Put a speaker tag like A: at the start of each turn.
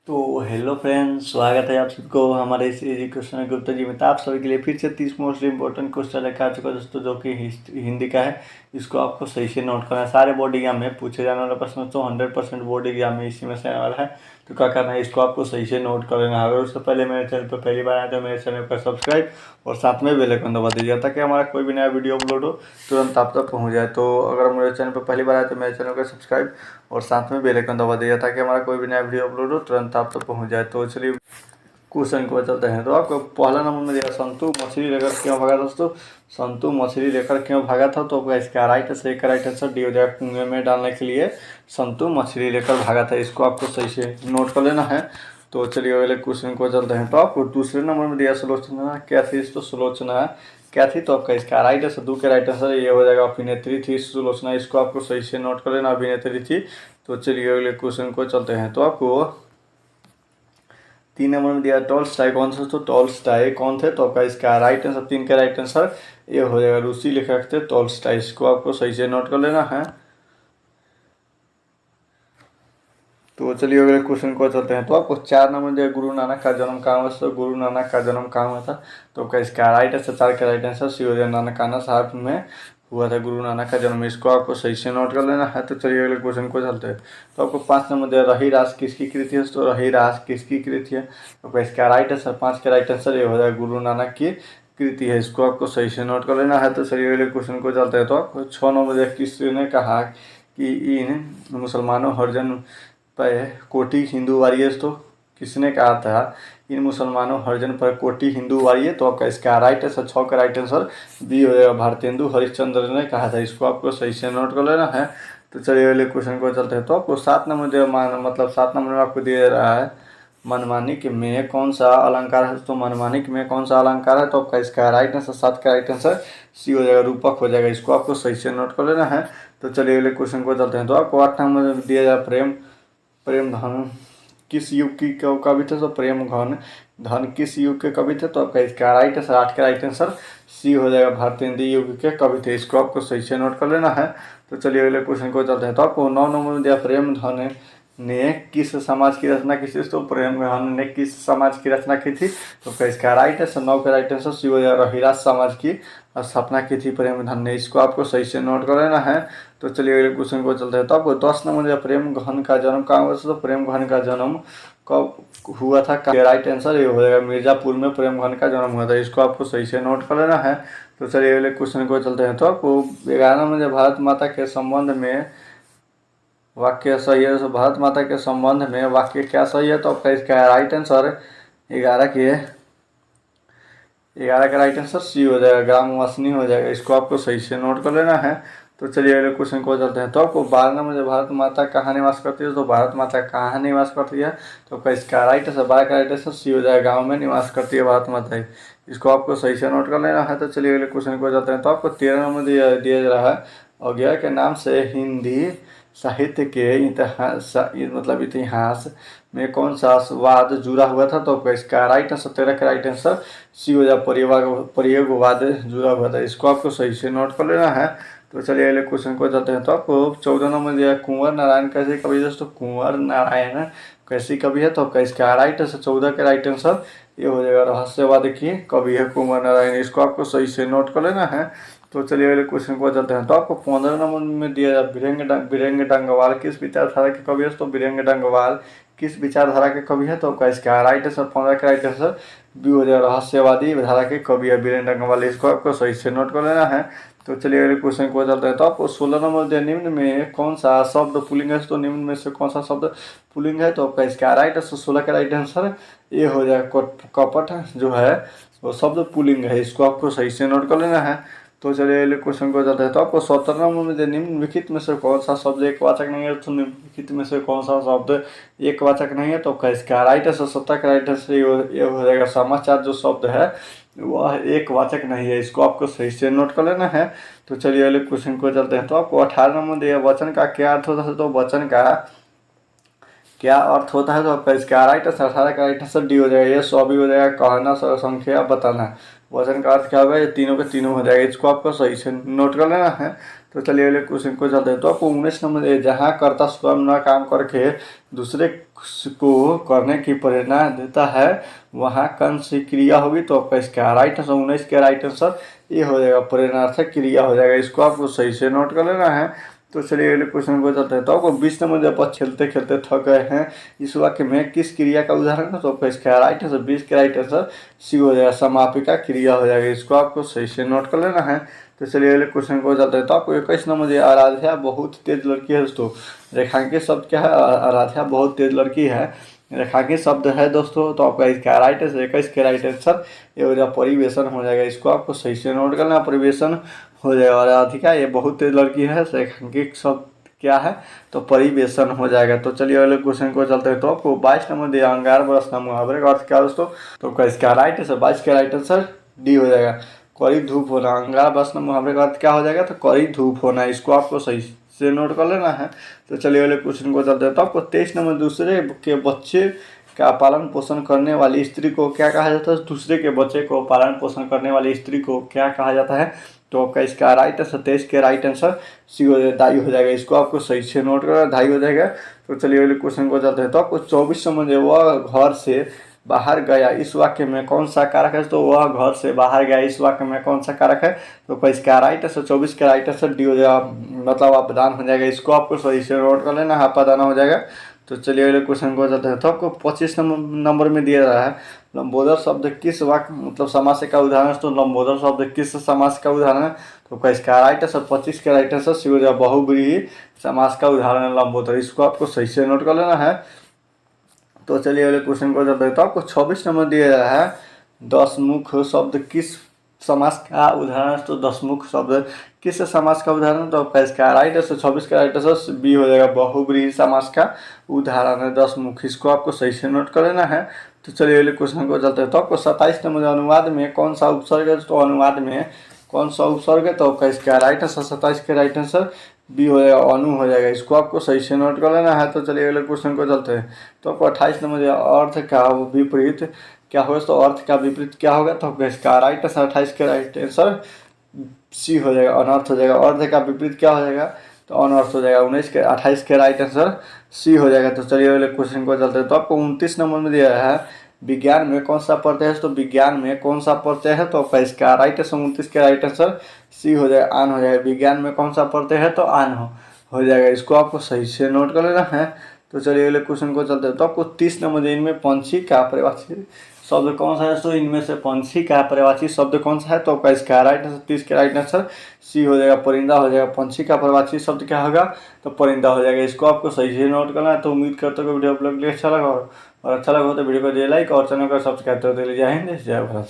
A: तो hello friends, स्वागत है आप सबको हमारे इस क्वेश्चन गुप्ता जी में। तो आप सभी के लिए फिर से 30 मोस्ट इंपॉर्टेंट क्वेश्चन लेकर आ चुका दोस्तों, जो कि हिंदी का है। इसको आपको सही से नोट करना है। सारे बोर्ड एग्जाम में पूछे जाने वाला प्रश्न तो 100% बोर्ड एग्जाम में इसी में से आने वाला है। तो क्या करना है, इसको आपको सही से नोट कर लेना है। अगर उससे पहले मेरे चैनल पर पहली बार आए तो मेरे चैनल पर सब्सक्राइब और साथ में बेल आइकन दबा दीजिए, ताकि हमारा कोई भी नया वीडियो अपलोड हो तुरंत आप तक पहुँच जाए। तो अगर मेरे चैनल पर पहली बार आए तो मेरे चैनल को सब्सक्राइब और साथ में बेल आइकन दबा दीजिए, ताकि हमारा कोई भी नया वीडियो अपलोड हो तुरंत आप तक पहुँच जाए। तो चलिए क्वेश्चन को चलते हैं। तो आपको पहला नंबर में दिया, संतु मछली लेकर क्यों भागा दोस्तों। संतु मछली लेकर क्यों भागा था, तो आपका इसका राइट आंसर डी हो जाएगा, कुएं में डालने के लिए संतु मछली लेकर भागा था। इसको आपको सही से नोट कर लेना है। तो चलिए अगले क्वेश्चन को चलते हैं। तो आपको दूसरे नंबर में दिया, सुलोचना क्या थी। तो सुलोचना क्या थी, तो आपका इसका राइट आंसर दो के राइट आंसर ये हो जाएगा, अभिनेत्री थी सुलोचना। इसको आपको सही से नोट कर लेना, अभिनेत्री थी। तो चलिए अगले क्वेश्चन को चलते हैं। तो आपको 3 नंबर में दिया, टॉल्स्टाय कौन सा। तो टॉल्स्टाय कौन थे, तो आपका इसका राइट आंसर 3 का राइट आंसर ये हो जाएगा, रूसी लेखक थे टॉल्स्टाय। इसको आपको सही से नोट कर लेना है। तो चलिए अगले क्वेश्चन को चलते हैं। तो आपको 4 नंबर दिया, गुरु नानक का जन्म कहाँ हुआ। तो गुरु नानक का जन्म कहाँ हुआ था, तो आपका इसका राइट आंसर 4 का राइट आंसर सी हो जाएगा, नानकाना साहब में हुआ था गुरु नानक का जन्म। इसको आपको सही से नोट कर लेना है। तो चलिए अगले क्वेश्चन को चलते हैं। तो आपको 5 नंबर दिया, रही रास किसकी कृति है। तो रही रास किसकी कृति है, तो इसका राइट आंसर 5 का राइट आंसर ये हो जाएगा, गुरु नानक की कृति है। इसको आपको सही से नोट कर लेना है। तो चलिए अगले क्वेश्चन को चलते हैं। तो आपको 6 नंबर दिया, किसने कहा कि इन मुसलमानों हरिजन पर कोटि हिंदू वारिये। तो किसने कहा था इन मुसलमानों हरिजन पर कोटि हिंदू वारिये, तो आपका इसका राइट आंसर 6 का राइट आंसर बी हो जाएगा, भारतेंदु हरिश्चंद्र ने कहा था। इसको आपको सही से नोट कर लेना है। तो चलिए अगले क्वेश्चन को चलते हैं। तो आपको 7 नंबर मतलब 7 नंबर में आपको दिया रहा है, मनमानिक में कौन सा अलंकार है। तो मनमानिक में कौन सा अलंकार है, तो आपका इसका राइट आंसर 7 का राइट आंसर सी हो जाएगा, रूपक हो जाएगा। इसको आपको सही से नोट कर लेना है। तो चलिए अगले क्वेश्चन को चलते हैं। तो आपको 8 नंबर में दिया जाए, प्रेम प्रेम धन किस युग की कवि थे। तो प्रेम धन किस युग के कवि थे, तो आपका इसका राइट आंसर 8 का राइट आंसर सी हो जाएगा, भारतेंदु युग के कवि थे। इसको आपको सही से नोट कर लेना है। तो चलिए अगले क्वेश्चन को चलते हैं। तो आपको 9 नंबर में दिया, प्रेम धन ने किस समाज की रचना की थी। तो प्रेम धन ने किस समाज की रचना की थी, तो इसका राइट आंसर 9 का राइट आंसर सी हो जाएगा, रहीराज समाज की स्थापना की थी प्रेम धन ने। इसको आपको सही से नोट कर लेना है। तो चलिए अगले क्वेश्चन को चलते हैं। तो आपको 10 नंबर दिया, प्रेम घन का जन्म कहाँ हुआ। तो प्रेम घन का जन्म कब हुआ था, राइट आंसर ये हो जाएगा, मिर्जापुर में प्रेम घन का जन्म हुआ था। इसको आपको सही से नोट कर लेना है। तो चलिए अगले क्वेश्चन को चलते हैं। तो आपको 11 नंबर भारत माता के संबंध में वाक्य सही है। तो भारत माता के संबंध में वाक्य क्या सही है, तो आपका इसका राइट आंसर 11 का राइट आंसर सी हो जाएगा, ग्रामवासिनी हो जाएगा। इसको आपको सही से नोट कर लेना है। तो चलिए अगले क्वेश्चन को चलते हैं। तो आपको 12 नंबर में भारत माता कहाँ निवास करती है। तो भारत माता कहाँ निवास करती है, तो आपका इसका राइट आंसर 12 का राइट आंसर सी हो जाएगा, गाँव में निवास करती है भारत माता। इसको आपको सही से नोट कर लेना है। तो चलिए अगले क्वेश्चन को चलते हैं। तो आपको 13 नंबर दिया जा रहा है, अज्ञा के नाम से हिंदी साहित्य के इतिहास मतलब इतिहास में कौन सा वाद जुड़ा हुआ था, तो इसका राइट आंसर 13 का राइट आंसर सी हो जाए, प्रयोगवाद जुड़ा हुआ था। इसको आपको सही से नोट कर लेना है। तो चलिए अगले क्वेश्चन को चलते हैं। तो आपको 14 नंबर दिया, कुंवर नारायण कैसे कवि है। तो कुंवर नारायण कैसी कवि है, तो आपका इसका राइट आंसर 14 का राइट आंसर ये हो जाएगा, रहस्यवाद की कवि है कुंवर नारायण। इसको आपको सही से नोट कर लेना है। तो चलिए अगले क्वेश्चन को चलते हैं। तो आपको 15 नंबर में दिया जाए, बीरेंग डंगवाल किस विचारधारा के कवि है। तो बीरेंग डंगवाल किस विचारधारा के कवि है, तो आपका इसका राइट आंसर 15 का राइट आंसर बी हो जाएगा, रहस्यवादी धारा के कवि है बीरेंग डंगवाल। इसको आपको सही से नोट कर लेना है। तो चलिए अगले क्वेश्चन को चलते हैं। तो आपको 16 नंबर दिया, निम्न में कौन सा शब्द पुलिंग है। तो निम्न में से कौन सा शब्द पुलिंग है, तो आपका इसका राइट आंसर 16 का राइट आंसर ये हो जाएगा, कपट जो है वो शब्द पुलिंग है। इसको आपको सही से नोट कर लेना है। तो चलिए अगले क्वेश्चन को जाते हैं। तो आपको 17 नंबर में निम्नलिखित में से कौन सा शब्द एक वाचक नहीं है। तो निम्नलिखित में से कौन सा शब्द एक वाचक नहीं है, तो इसका राइट आंसर 17 का राइट आंसर ये हो जाएगा, समाचार जो शब्द है वह एक वाचक नहीं है। इसको आपको सही से नोट कर लेना है। तो चलिए अगले क्वेश्चन को चलते हैं। तो आपको 18 नंबर दिया, वचन का क्या अर्थ होता है। तो वचन का क्या अर्थ होता है, तो आपका इसका राइट आंसर 18 का राइट आंसर डी हो जाएगा, ये 100 भी हो जाएगा, कहना संख्या बताना। वचन का अर्थ क्या होगा, ये तीनों के तीनों हो जाएगा। इसको आपको सही से नोट कर लेना है। तो चलिए अगले क्वेश्चन को चलते हैं। तो आपको 19 नंबर है, जहाँ कर्ता स्वयं न काम करके दूसरे को करने की प्रेरणा देता है वहाँ कौन सी क्रिया होगी। तो आपका इसका राइट आंसर 19 का राइट आंसर ये हो जाएगा, प्रेरणार्थक क्रिया हो जाएगा। इसको आपको सही से नोट कर लेना है। तो चलिए अगले क्वेश्चन को चलते हैं। तो आपको 20 नंबर, जब आप खेलते खेलते थक गए हैं, इस वाक्य में किस क्रिया का उदाहरण है। तो आपका इसका राइट आंसर 20 का राइट आंसर सी हो जाएगा, समापिका क्रिया हो जाएगा। इसको आपको सही से नोट कर लेना है। तो चलिए अगले क्वेश्चन को चलते हैं। तो आपको 21 नंबर, आराध्या बहुत तेज लड़की है दोस्तों। रेखांकित शब्द क्या है, आराध्या बहुत तेज लड़की है, रेखांकित शब्द है दोस्तों। तो आपका इसका राइट आंसर 21 का राइट आंसर ये हो जाएगा, परिवेशन हो जाएगा। इसको आपको सही से नोट करना, परिवेशन हो जाएगा। और राधिका ये बहुत तेज लड़की है, रेखांकित शब्द क्या है, तो परिवेशन हो जाएगा। तो चलिए अगले क्वेश्चन को चलते हैं। तो आपको 22 नंबर दिया, अंगार बरसना मुहावरे का अर्थ क्या दोस्तों। तो इसका राइट आंसर 22 का राइट आंसर डी हो जाएगा, कड़ी धूप होना। अंगार बरसना मुहावरे का अर्थ क्या हो जाएगा, तो कड़ी धूप होना। इसको आपको सही से नोट कर लेना है। तो चलिए अगले क्वेश्चन को चलते हैं। तो आपको 23 नंबर, दूसरे के बच्चे का पालन पोषण करने वाली स्त्री को क्या कहा जाता है। दूसरे के बच्चे को पालन पोषण करने वाली स्त्री को क्या कहा जाता है। तो आपका इसका राइट आंसर 23 के राइट आंसर सी हो जाएगा, दाई हो जाएगा। इसको आपको सही से नोट करना, दाई हो जाएगा। तो चलिए अगले क्वेश्चन को चलते हैं। तो आपको 24 नंबर, वह घर से बाहर गया, इस वाक्य में कौन सा कारक है। तो वह घर से बाहर गया, इस वाक्य में कौन सा कारक है। तो इसका राइट आंसर 24 का राइट आंसर डी हो जाएगा, मतलब अपदान हो जाएगा। इसको आपको सही से नोट कर लेना, अपदान हो जाएगा। तो चलिए अगले क्वेश्चन को चलते हैं। तो आपको 25 नंबर में दिया रहा है, लंबोदर शब्द किस वाक्य मतलब समास का उदाहरण है। तो लंबोदर शब्द किस समास का उदाहरण है। तो इसका राइट आंसर 25 का राइट आंसर सी हो जाएगा, बहुब्रीहि समास का उदाहरण है लंबोदर। इसको आपको सही से नोट कर लेना है। तो चलिए अगले क्वेश्चन को चलते हैं। तो आपको 26 नंबर दिया गया है, दसमुख शब्द किस समास का उदाहरण है। तो दसमुख शब्द किस समास का उदाहरण है। तो आपका इसका राइट आंसर 26 का राइट आंसर बी हो जाएगा, बहुब्रीहि समास का उदाहरण है दसमुख। इसको आपको सही से नोट कर लेना है। तो चलिए अगले क्वेश्चन को चलते हैं। तो आपको 27 नंबर, अनुवाद में कौन सा उपसर्ग है। तो अनुवाद में कौन सा उपसर्ग है। तो आपका इसका राइट आंसर 27 के राइट आंसर बी हो जाएगा, अनु हो जाएगा। इसको आपको सही से नोट कर लेना है। तो चलिए अगले क्वेश्चन को चलते हैं। तो आपको 28 नंबर, अर्थ का विपरीत क्या होगा। तो अर्थ का विपरीत क्या होगा। तो इसका राइट आंसर 28 का राइट आंसर सी हो जाएगा, अनर्थ हो जाएगा। अर्थ का विपरीत क्या हो जाएगा, तो अनर्थ हो जाएगा। 28 के राइट आंसर सी हो जाएगा। तो चलिए अगले क्वेश्चन को चलते हैं। तो आपको 29 नंबर में दिया है, विज्ञान में कौन सा प्रत्यय है। तो विज्ञान में कौन सा प्रत्यय है। तो आपका इसका राइट आंसर 29 के राइट आंसर सी हो जाएगा, आन हो जाएगा। विज्ञान में कौन सा प्रत्यय है, तो आन हो जाएगा। इसको आपको सही से नोट कर लेना है। तो चलिए अगले क्वेश्चन को चलते हैं। तो आपको 30 नंबर, इनमें पंछी का पर्यायवाची शब्द कौन सा है। तो इनमें से पंछी का पर्यायवाची शब्द कौन सा है। तो आपका इसका राइट आंसर 30 के राइट आंसर सी हो जाएगा, परिंदा हो जाएगा। पंछी का पर्यायवाची शब्द क्या होगा, तो परिंदा हो जाएगा। इसको आपको सही से नोट करना है। तो उम्मीद करते हो कि वीडियो आप लोग के लिए अच्छा लगा, और अच्छा लगा हो तो वीडियो को दे लाइक और चैनल को सब्सक्राइब कर दे। जय हिंद, जय भारत।